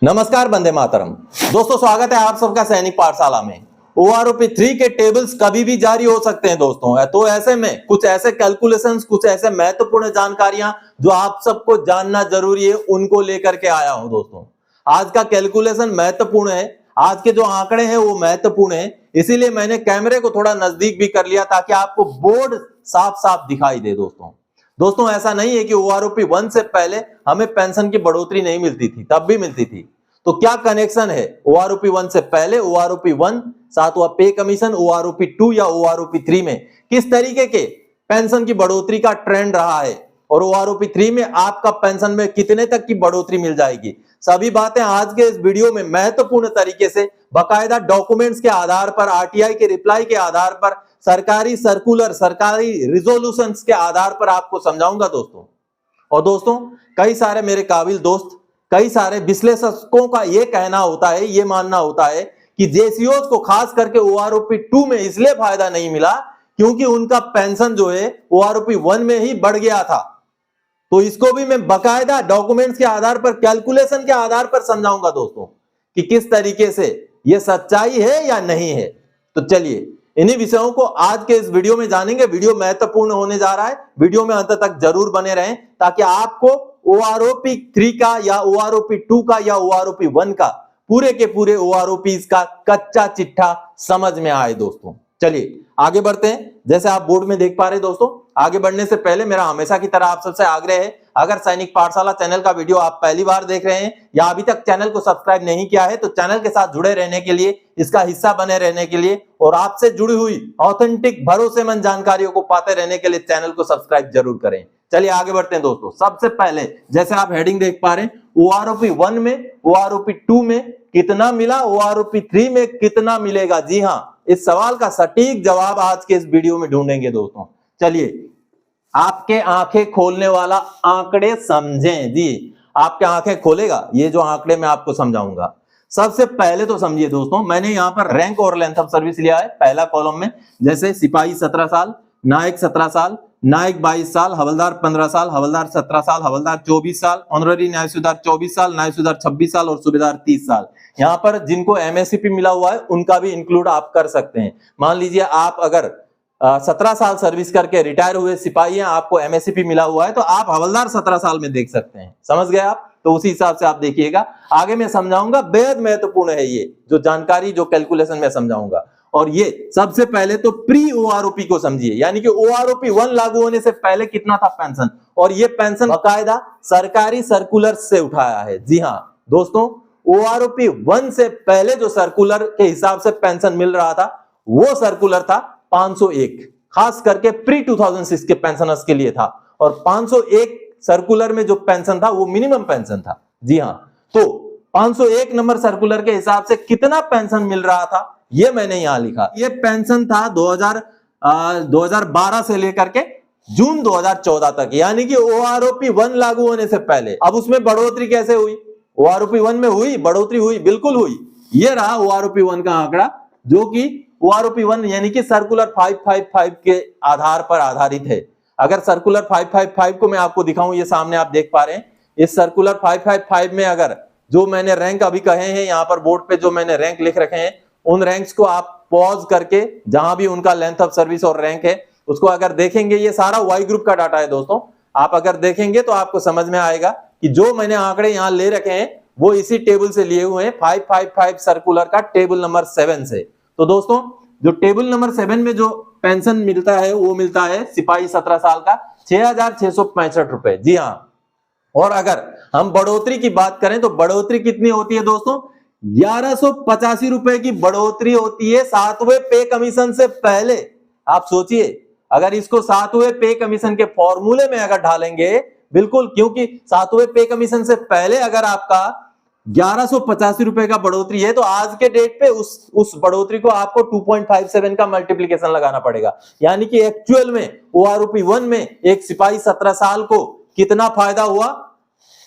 नमस्कार, वंदे मातरम। दोस्तों, स्वागत है आप सबका सैनिक पाठशाला में। ओआरओपी 3 के टेबल्स कभी भी जारी हो सकते हैं दोस्तों। तो ऐसे में कुछ ऐसे कैलकुलेशंस, कुछ ऐसे महत्वपूर्ण जानकारियां जो आप सबको जानना जरूरी है, उनको लेकर के आया हूं दोस्तों। आज का कैलकुलेशन महत्वपूर्ण है, आज के जो आंकड़े हैं वो महत्वपूर्ण है, इसीलिए मैंने कैमरे को थोड़ा नजदीक भी कर लिया ताकि आपको बोर्ड साफ साफ दिखाई दे दोस्तों। ऐसा नहीं है कि ओआरओपी 1 से पहले हमें पेंशन की बढ़ोतरी नहीं मिलती थी, तब भी मिलती थी। तो क्या कनेक्शन है ओआरओपी 1 से पहले, ओआरओपी 1, सातवां पे कमीशन, ओआरओपी 2 या ओआरओपी 3 में किस तरीके के पेंशन की बढ़ोतरी का ट्रेंड रहा है और ओआरओपी 3 में आपका पेंशन में कितने तक की बढ़ोतरी मिल जाएगी, सभी बातें आज के इस वीडियो में महत्वपूर्ण तरीके से बाकायदा डॉक्यूमेंट्स के आधार पर, आरटीआई के रिप्लाई के आधार पर, सरकारी सर्कुलर, सरकारी रिजोल्यूशंस के आधार पर आपको समझाऊंगा दोस्तों। और दोस्तों, कई सारे मेरे काबिल दोस्त, कई सारे विश्लेषकों का यह कहना होता है, यह मानना होता है कि जेसीओज को खास करके ओआरओपी 2 में इसलिए फायदा नहीं मिला क्योंकि उनका पेंशन जो है ओआरओपी 1 में ही बढ़ गया था। तो इसको भी मैं बाकायदा डॉक्यूमेंट्स के आधार पर, कैलकुलेशन के आधार पर समझाऊंगा दोस्तों कि किस तरीके से यह सच्चाई है या नहीं है। तो चलिए इन्हीं विषयों को आज के इस वीडियो में जानेंगे। वीडियो महत्वपूर्ण होने जा रहा है, वीडियो में अंत तक जरूर बने रहें ताकि आपको ओआरओपी 3 का या ओआरओपी 2 का या ओआरओपी 1 का पूरे के पूरे ओआरओपीज का कच्चा चिट्ठा समझ में आए दोस्तों। चलिए आगे बढ़ते हैं। जैसे आप बोर्ड में देख पा रहे दोस्तों, आगे बढ़ने से पहले मेरा हमेशा की तरह आप सबसे आग्रह है, अगर सैनिक पाठशाला चैनल का वीडियो आप पहली बार देख रहे हैं या अभी तक चैनल को सब्सक्राइब नहीं किया है तो चैनल के साथ जुड़े रहने के लिए, इसका हिस्सा बने रहने के लिए और आपसे जुड़ी हुई ऑथेंटिक भरोसेमंद जानकारियों को पाते रहने के लिए चैनल को सब्सक्राइब जरूर करें। चलिए आगे बढ़ते हैं दोस्तों। सबसे पहले जैसे आप हेडिंग देख पा रहे हैं, ओआरओपी 1 में, ओआरओपी 2 में कितना मिला, ओआरओपी 3 में कितना मिलेगा। जी हां, इस सवाल का सटीक जवाब आज के इस वीडियो में ढूंढेंगे दोस्तों। चलिए, आपके आंखें खोलने वाला आंकड़े समझें। जी, आपके आंखें खोलेगा ये जो आंकड़े मैं आपको समझाऊंगा। सबसे पहले तो समझिए दोस्तों, मैंने यहां पर रैंक और लेंथ ऑफ सर्विस लिया है पहला कॉलम में। जैसे सिपाही 17 साल, नायक 17 साल, नायक 22 साल, हवलदार 15 साल, हवलदार 17 साल, हवलदार 24 साल, ऑनररी न्याय सुधार 24 साल, न्याय सुधार 26 साल और सूबेदार 30 साल। यहां पर जिनको एमएससीपी मिला हुआ है उनका भी इंक्लूड आप कर सकते हैं। मान लीजिए आप अगर 17 साल सर्विस करके रिटायर हुए सिपाही हैं, आपको एमएससीपी मिला हुआ है तो आप हवलदार 17 साल में देख सकते हैं। समझ गए आप? तो उसी हिसाब से आप देखिएगा। आगे मैं समझाऊंगा, बेहद महत्वपूर्ण है ये जो जानकारी, जो कैलकुलेशन मैं समझाऊंगा। और ये सबसे पहले तो प्री ओआरओपी को समझिए, यानी कि ओआरओपी 1 लागू होने से पहले कितना था पेंशन, और ये पेंशन बाकायदा सरकारी सर्कुलर से उठाया है। जी हां दोस्तों, ओआरओपी 1 से पहले जो सर्कुलर के हिसाब से पेंशन मिल रहा था वो सर्कुलर था 501, खास करके प्री 2006 के पेंशनर्स के लिए था। और 501 सर्कुलर में जो पेंशन था वो मिनिमम पेंशन था। जी हां, तो 501 नंबर सर्कुलर के हिसाब से कितना पेंशन मिल रहा था ये मैंने यहां लिखा। ये पेंशन था 2012 से लेकर के जून 2014 तक, यानी कि ओआरओपी 1 लागू होने से पहले। अब उसमें बढ़ोतरी कैसे हुई? ओआरओपी 1 में हुई बढ़ोतरी, हुई, बिल्कुल हुई। ये रहा ओआरओपी 1 का आंकड़ा, जो कि ओआरओपी 1 यानी कि सर्कुलर 555 के आधार पर आधारित है। अगर सर्कुलर 555 को मैं आपको दिखाऊं, ये सामने आप देख पा रहे हैं, इस सर्कुलर 555 में अगर जो मैंने रैंक अभी कहे हैं यहां पर बोर्ड पे, जो मैंने रैंक लिख रखे हैं, उन रैंक्स को आप पॉज करके जहां भी उनका लेंथ ऑफ सर्विस और रैंक है उसको अगर देखेंगे, ये सारा वाई ग्रुप का डाटा है दोस्तों। आप अगर देखेंगे तो आपको समझ में आएगा कि जो मैंने आंकड़े यहां ले रखे हैं वो इसी टेबल से लिए हुए हैं, 555 सर्कुलर का टेबल नंबर 7 से। तो दोस्तों, जो टेबल नंबर 7 में जो पेंशन मिलता है वो मिलता है सिपाही 17 साल का 6,665 रुपए। जी हां, और अगर हम बढ़ोतरी की बात करें तो बढ़ोतरी कितनी होती है दोस्तों? 1185 रुपए की बढ़ोतरी होती है 7वें पे कमीशन से पहले। आप सोचिए, अगर इसको 7वें पे कमीशन के फॉर्मूले में अगर ढालेंगे, बिल्कुल, क्योंकि 7वें पे कमीशन से पहले अगर आपका 1185 रुपए का बढ़ोतरी है तो आज के डेट पे उस बढ़ोतरी को आपको 2.57 का मल्टीप्लीकेशन लगाना पड़ेगा। यानी कि एक्चुअल में ओआरओपी 1 में एक सिपाही 17 साल को कितना फायदा हुआ?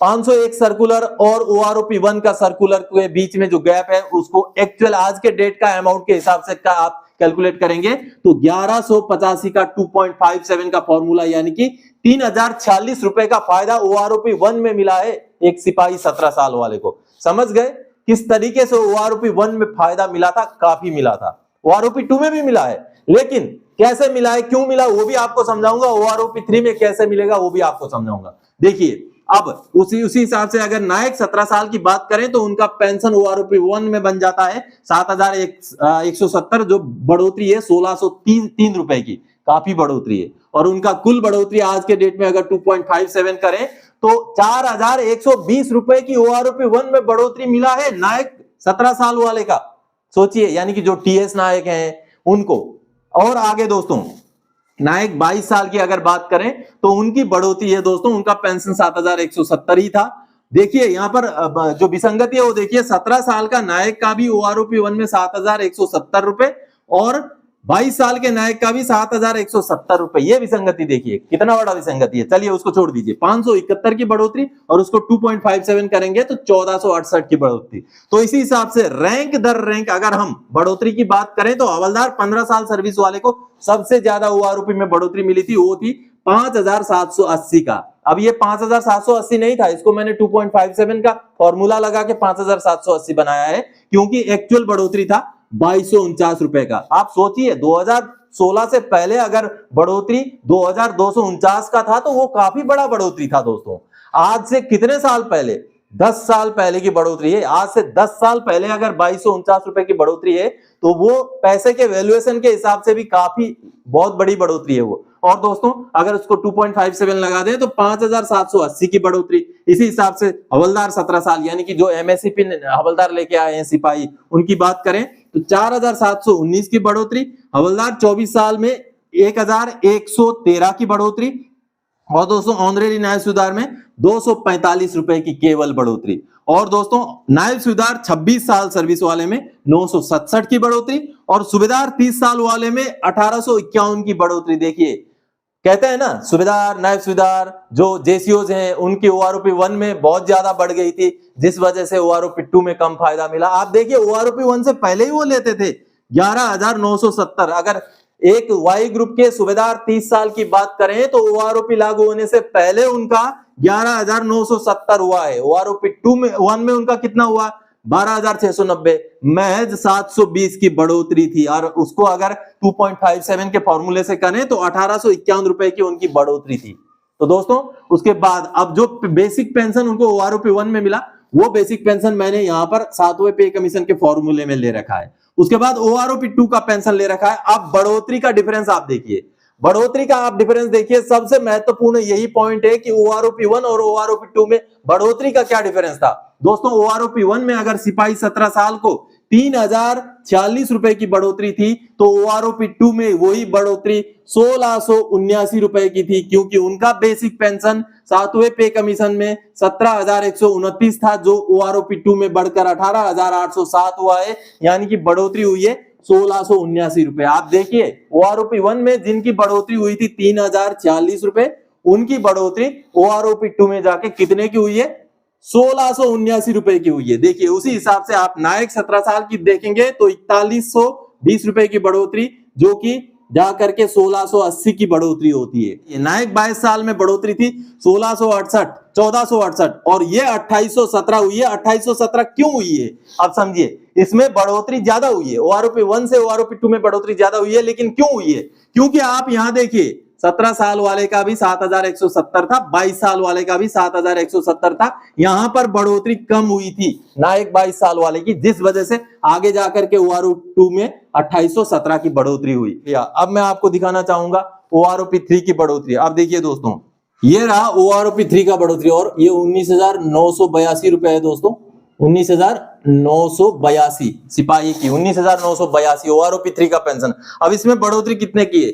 501 सर्कुलर और ओआरओपी 1 का सर्कुलर के बीच में जो गैप है उसको एक्चुअल आज के डेट का अमाउंट के हिसाब से का आप कैलकुलेट करेंगे तो 1185 का 2.57 का फॉर्मूला, यानी कि 3046 रुपए का फायदा ओआरओपी 1 में मिला है एक सिपाही 17 साल वाले को। समझ गए किस तरीके से ओआरओपी 1 में फायदा मिला था, काफी मिला था। ओआरओपी 2 में भी मिला है, लेकिन कैसे मिला है, क्यों मिला, वो भी आपको समझाऊंगा। ओआरओपी 3 में कैसे मिलेगा वो भी आपको समझाऊंगा। देखिए अब उसी हिसाब से अगर नायक 17 साल की बात करें तो उनका पेंशन ओआरओपी 1 में बन जाता है 7,170, जो बढ़ोतरी है 1,603 रुपए की, काफी बढ़ोतरी है। और उनका कुल बढ़ोतरी आज के डेट में अगर 2.57 करें तो 4,120 रुपए की ओआरओपी 1 में बढ़ोतरी मिला है नायक 17 साल वाले का। सोचिए, यानी कि जो टीएस नायक हैं उनको। और आगे दोस्तों नायक 22 साल की अगर बात करें तो उनकी बढ़ोतरी है दोस्तों, उनका पेंशन 7,170 ही था। देखिए यहां पर जो विसंगति है वो देखिए, 17 साल का नायक का भी ओआरओपी 1 में 7,170 रुपए और 22 साल के नायक का भी 7,170 रुपए। ये विसंगति देखिए कितना बड़ा विसंगति है। चलिए उसको छोड़ दीजिए, 571 की बढ़ोतरी और उसको 2.57 करेंगे तो 1468 की बढ़ोतरी। तो इसी हिसाब से रैंक दर रैंक अगर हम बढ़ोतरी की बात करें तो हवलदार 15 साल सर्विस वाले को सबसे ज्यादा ओआरओपी में बढ़ोतरी मिली थी, वो थी 5,780 का। अब ये 5,780 नहीं था, इसको मैंने 2.57 का फॉर्मूला लगा के 5,780 बनाया है, क्योंकि एक्चुअल बढ़ोतरी था 2,249 रुपए का। आप सोचिए 2016 से पहले अगर बढ़ोतरी 2,249 का था तो वो काफी बड़ा बढ़ोतरी था दोस्तों। आज से कितने साल पहले, 10 साल पहले की बढ़ोतरी है। आज से 10 साल पहले अगर 2,249 रुपए की बढ़ोतरी है तो वो पैसे के वैल्यूएशन के हिसाब से भी काफी बहुत बड़ी बढ़ोतरी है वो। और दोस्तों अगर उसको 2.57 लगा दें तो 5,780 की बढ़ोतरी। इसी हिसाब से हवलदार 17 साल यानी कि जो एमएससीपी हवलदार लेके आए हैं सिपाही, उनकी बात करें तो 4,719 की बढ़ोतरी। हवलदार 24 साल में 1,113 की बढ़ोतरी। और दोस्तों ऑनरेरी नायब सुधार में 245 रुपए की केवल बढ़ोतरी। और दोस्तों नायब सुधार 26 साल सर्विस वाले में 967 की बढ़ोतरी और सूबेदार 30 साल वाले में 1851 की बढ़ोतरी। देखिए कहते हैं ना, सूबेदार नायब सूबेदार जो जेसीओज हैं उनकी ओआरओपी 1 में बहुत ज्यादा बढ़ गई थी, जिस वजह से ओआरओपी 2 में कम फायदा मिला। आप देखिए ओआरओपी 1 से पहले ही वो लेते थे 11,970। अगर एक वाई ग्रुप के सूबेदार 30 साल की बात करें तो ओआरओपी लागू होने से पहले उनका 11,970 हुआ है। ओआरओपी 1 में उनका कितना हुआ, 12,690, महज 720 की बढ़ोतरी थी। और उसको अगर 2.57 के फॉर्मूले से करें तो 1,851 रुपए की उनकी बढ़ोतरी थी। तो दोस्तों उसके बाद अब जो बेसिक पेंशन उनको ओआरओपी 1 में मिला, वो बेसिक पेंशन मैंने यहां पर 7वें पे कमीशन के फॉर्मूले में ले रखा है। उसके बाद ओआरओपी 2 का पेंशन ले रखा है। अब बढ़ोतरी का डिफरेंस आप देखिए, बढ़ोतरी का आप डिफरेंस देखिए। सबसे महत्वपूर्ण यही पॉइंट है कि ओआरओपी 1 और ओआरओपी 2 में बढ़ोतरी का क्या डिफरेंस था। दोस्तों ओआरओपी 1 में अगर सिपाही 17 साल को 3,046 रुपए की बढ़ोतरी थी तो ओआरओपी 2 में वही बढ़ोतरी 1,679 रुपए की थी, क्योंकि उनका बेसिक पेंशन 7वें पे कमीशन में 17,129 था, जो ओआरओपी 2 में बढ़कर 18,807 हुआ है, यानी कि बढ़ोतरी हुई है 1,679 रुपए। आप देखिए ओआरओपी 1 में जिनकी बढ़ोतरी हुई थी 3,046 रुपए, उनकी बढ़ोतरी ओआरओपी 2 में जाके कितने की हुई है, 1,679 रुपए की हुई है। देखिए उसी हिसाब से आप नायक 17 साल की देखेंगे तो 4120 रुपए की बढ़ोतरी, जो कि जाकर के 1,680 की बढ़ोतरी होती है। ये नायक 22 साल में बढ़ोतरी थी 1,668, 1,468 और ये 2,817 हुई है। 2,817 क्यों हुई है अब समझिए, इसमें बढ़ोतरी ज्यादा हुई है। ओआरओपी 1 से ओआरओपी 2 में बढ़ोतरी ज्यादा हुई है, लेकिन क्यों हुई है, क्योंकि आप यहां देखिए 17 साल वाले का भी 7,170 था, 22 साल वाले का भी 7,170 था। यहां पर बढ़ोतरी कम हुई थी नायक 22 साल वाले की, जिस वजह से आगे जाकर के ओआरओपी 2 में 2,817 की बढ़ोतरी हुई। अब मैं आपको दिखाना चाहूंगा ओआरओपी 3 की बढ़ोतरी। अब देखिए दोस्तों ये रहा ओआरओपी 3 का बढ़ोतरी और ये 19,982 रुपए है दोस्तों। 19,982 सिपाही की 19,982 ओआरओपी 3 का पेंशन। अब इसमें बढ़ोतरी कितने की है,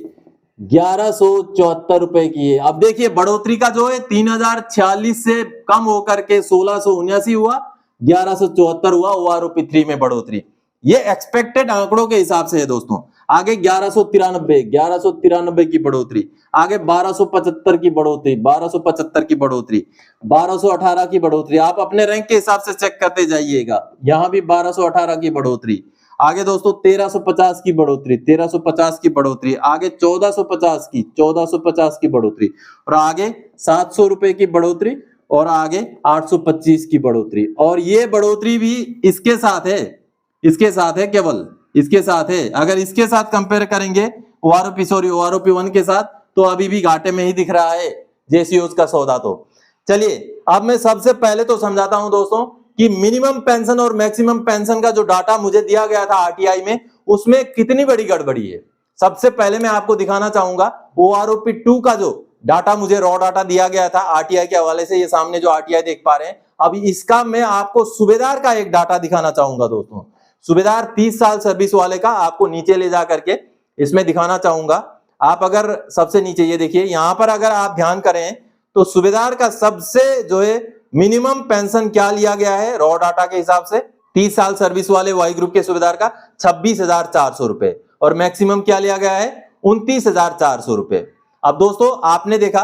1,174 रुपए की है। अब देखिए बढ़ोतरी का जो है 3,046 से कम होकर के 1,679 हुआ, 1,174 हुआ ओआरओपी 3 में बढ़ोतरी। ये एक्सपेक्टेड आंकड़ों के हिसाब से है दोस्तों। आगे 1,193 की बढ़ोतरी, आगे 1,275 की बढ़ोतरी, 1,275 की बढ़ोतरी, 1,218 की बढ़ोतरी। आप अपने रैंक के हिसाब से चेक करते जाइएगा, यहां भी 1,218 की बढ़ोतरी। आगे दोस्तों 1,350 की बढ़ोतरी, 1,350 की बढ़ोतरी, आगे 1,450 की, 1,450 की बढ़ोतरी और आगे 700 रुपए की बढ़ोतरी और आगे 825 की बढ़ोतरी, और ये बढ़ोतरी भी इसके साथ है, केवल इसके साथ है। अगर इसके साथ कंपेयर करेंगे ओआरओपी 1 के साथ, तो अभी भी घाटे में ही दिख रहा है जेसीओज का सौदा। तो चलिए अब मैं सबसे पहले तो समझाता हूं दोस्तों कि मिनिमम पेंशन और मैक्सिमम पेंशन का जो डाटा मुझे दिया गया था आरटीआई में, उसमें कितनी बड़ी गड़बड़ी है। सबसे पहले मैं आपको दिखाना चाहूंगा ओआरओपी 2 का जो डाटा मुझे रॉ डाटा दिया गया था आरटीआई के हवाले से, ये सामने जो आरटीआई देख पा रहे हैं। अभी इसका मैं आपको सूबेदार का एक डाटा दिखाना चाहूंगा दोस्तों। सूबेदार 30 साल सर्विस वाले का आपको नीचे ले जा करके इसमें दिखाना चाहूंगा। आप अगर सबसे नीचे ये देखिए, यहां पर अगर आप ध्यान करें तो सूबेदार का सबसे जो है मिनिमम पेंशन क्या लिया गया है रॉ डाटा के हिसाब से, 30 साल सर्विस वाले वाई ग्रुप के सूबेदार का 26,400 रुपए, और मैक्सिमम क्या लिया गया है 29,400 रुपए। अब दोस्तों आपने देखा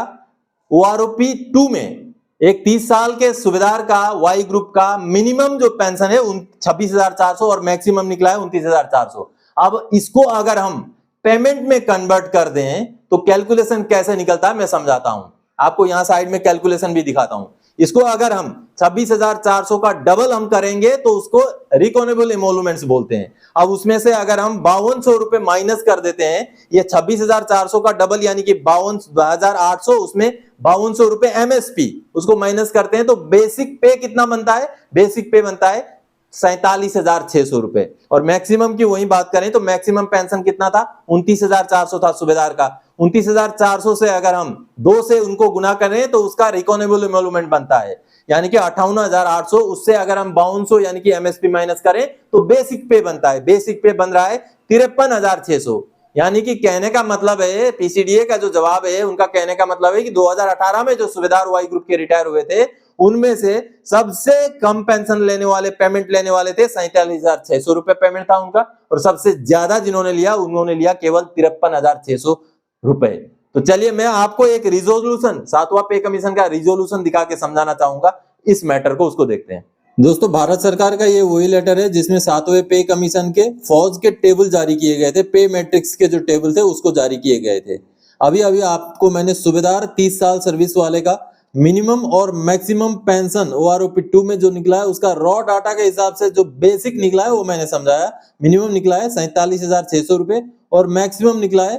ओआरओपी 2 में एक 30 साल के सूबेदार का वाई ग्रुप का मिनिमम जो पेंशन है 26,400 और मैक्सिमम निकला है 29,400। अब इसको अगर हम पेमेंट में कन्वर्ट कर दें तो कैलकुलेशन कैसे निकलता है मैं समझाता हूं आपको। यहां साइड में कैलकुलेशन भी दिखाता हूं। इसको अगर हम 26,400 का डबल हम करेंगे तो उसको रिकॉनेबल एमोलुमेंट्स बोलते हैं। अब उसमें से अगर हम 5200 रुपए माइनस कर देते हैं, ये 26,400 का डबल यानी कि 52,800, उसमें 5200 रुपए एमएसपी उसको माइनस करते हैं तो बेसिक पे कितना बनता है, बेसिक पे बनता है 47,600 रुपए। और मैक्सिमम की वही बात करें तो मैक्सिमम पेंशन कितना था 29,400 था सूबेदार का। 29,400 से अगर हम 2 से उनको गुना करें तो उसका रिकॉनेबल एमोलुमेंट बनता है यानी कि 58,800। उससे अगर हम 5200 यानी कि एमएसपी माइनस करें तो बेसिक पे बनता है। बेसिक पे बन रहा है 53,600। यानी कि कहने का मतलब है, पीसीडीए का जो जवाब है उनका कहने का मतलब है कि 2018 में जो सूबेदार वाई ग्रुप के रिटायर हुए थे उनमें से सबसे कम पेंशन लेने वाले, पेमेंट लेने वाले थे 47,600 रुपए पेमेंट था उनका, और सबसे ज्यादा जिन्होंने लिया उन्होंने लिया केवल 53,600 रुपए। तो चलिए मैं आपको एक रिजोल्यूशन, 7वां पे कमीशन का रिजोल्यूशन दिखा के समझाना चाहूंगा इस मैटर को, उसको देखते हैं। दोस्तों भारत सरकार का ये वही लेटर है जिसमें 7वें पे कमीशन के फौज के टेबल जारी किए गए थे, पे मैट्रिक्स के जो टेबल थे उसको जारी किए गए थे। अभी अभी आपको मैंने सूबेदार 30 साल सर्विस वाले का मिनिमम और मैक्सिमम पेंशन ओआरओपी 2 में जो निकला है उसका रॉ डाटा के हिसाब से जो बेसिक निकला है वो मैंने समझाया। मिनिमम निकला है 47,600 रुपए और मैक्सिमम निकला है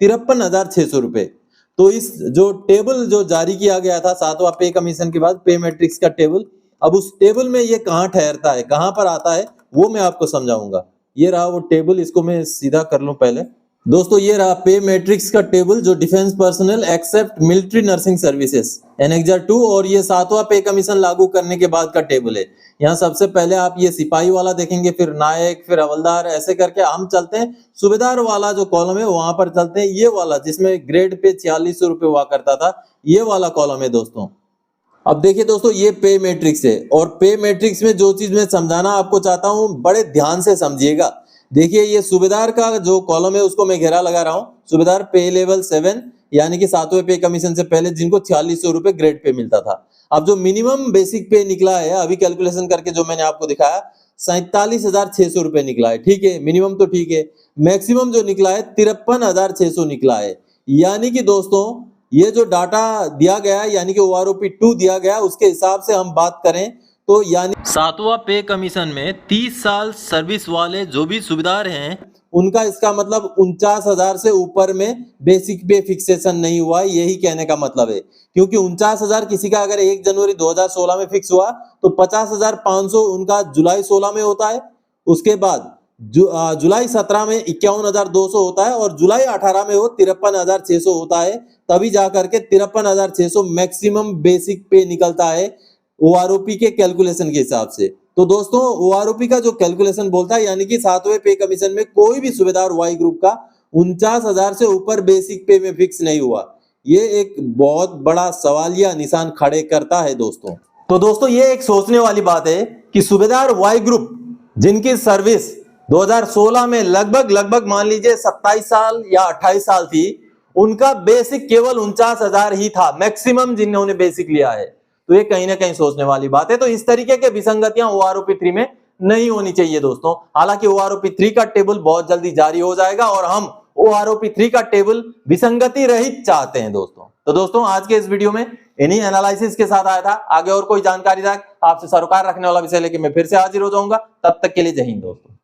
53,600 रुपए। तो इस जो टेबल जो जारी किया गया था 7वां पे कमीशन के बाद, पे मैट्रिक्स का टेबल, अब उस टेबल में ये कहां ठहरता है, कहां पर आता है वो मैं आपको समझाऊंगा। ये रहा वो टेबल, इसको मैं सीधा कर लूं पहले। दोस्तों ये रहा पे मैट्रिक्स का टेबल जो defence personnel except military nursing services annexure 2, और ये 7वां पे कमीशन लागू करने के बाद का टेबल है। यहाँ सबसे पहले आप ये सिपाही वाला देखेंगे, फिर नायक, फिर हवलदार, ऐसे करके हम चलते हैं। सूबेदार वाला जो कॉलम है वहां पर चलते हैं। ये वाला जिसमें ग्रेड पे 4600 रुपए हुआ करता था, ये वाला कॉलम है दोस्तों। अब देखिए दोस्तों ये पे मैट्रिक्स है, और पे मैट्रिक्स में जो चीज मैं समझाना आपको चाहता हूं बड़े ध्यान से समझिएगा। देखिए ये सूबेदार का जो कॉलम है उसको मैं घेरा लगा रहा हूं। सूबेदार पे लेवल 7 यानी कि 7वें पे कमीशन से पहले जिनको 4600 रुपए ग्रेड पे मिलता था। अब जो मिनिमम बेसिक पे निकला है अभी कैलकुलेशन करके जो मैंने आपको दिखाया 47,600 रुपए निकला है, ठीक है, मिनिमम तो ठीक है। मैक्सिमम जो निकला है 53,600 निकला है। यानी कि दोस्तों ये जो डाटा दिया गया यानी कि ओआरओपी 2 दिया गया उसके हिसाब से हम बात करें तो यानी 7वां पे कमीशन में 30 साल सर्विस वाले जो भी सूबेदार हैं उनका इसका मतलब 49,000 से ऊपर में बेसिक पे फिक्सेशन नहीं हुआ है, यही कहने का मतलब है। क्योंकि 49,000 किसी का अगर 1 जनवरी 2016 में फिक्स हुआ तो 50,500 उनका जुलाई 16 में होता है। उसके बाद जुलाई 17 में 51,200 होता है, और जुलाई 18 में वो 53,600 होता है। तभी जाकर के 53,600 मैक्सिमम बेसिक पे निकलता है ओआरओपी के कैलकुलेशन के हिसाब से। तो दोस्तों ओआरओपी का जो कैलकुलेशन बोलता है यानी कि 7वें पे कमीशन में कोई भी सूबेदार वाई ग्रुप का 49,000 से ऊपर बेसिक पे में फिक्स नहीं हुआ। ये एक बहुत बड़ा सवालिया निशान खड़े करता है दोस्तों। तो दोस्तों ये एक सोचने वाली बात है कि सूबेदार वाई ग्रुप जिनकी सर्विस 2016 में लगभग मान लीजिए 27 साल या 28 साल थी, उनका बेसिक केवल 49,000 ही था मैक्सिमम जिन्होंने बेसिक लिया है। तो ये कहीं ना कहीं सोचने वाली बात है। तो इस तरीके के विसंगतियां ओआरओपी 3 में नहीं होनी चाहिए दोस्तों। हालांकि ओआरओपी 3 का टेबल बहुत जल्दी जारी हो जाएगा और हम OROP3 का टेबल विसंगति रहित चाहते हैं दोस्तों। तो दोस्तों आज के इस वीडियो में इन्हीं एनालिसिस के साथ आया था। आगे और कोई जानकारी आपसे सरोकार रखने वाला विषय लेके मैं फिर से हाजिर हो जाऊंगा। तब तक के लिए जय हिंद दोस्तों।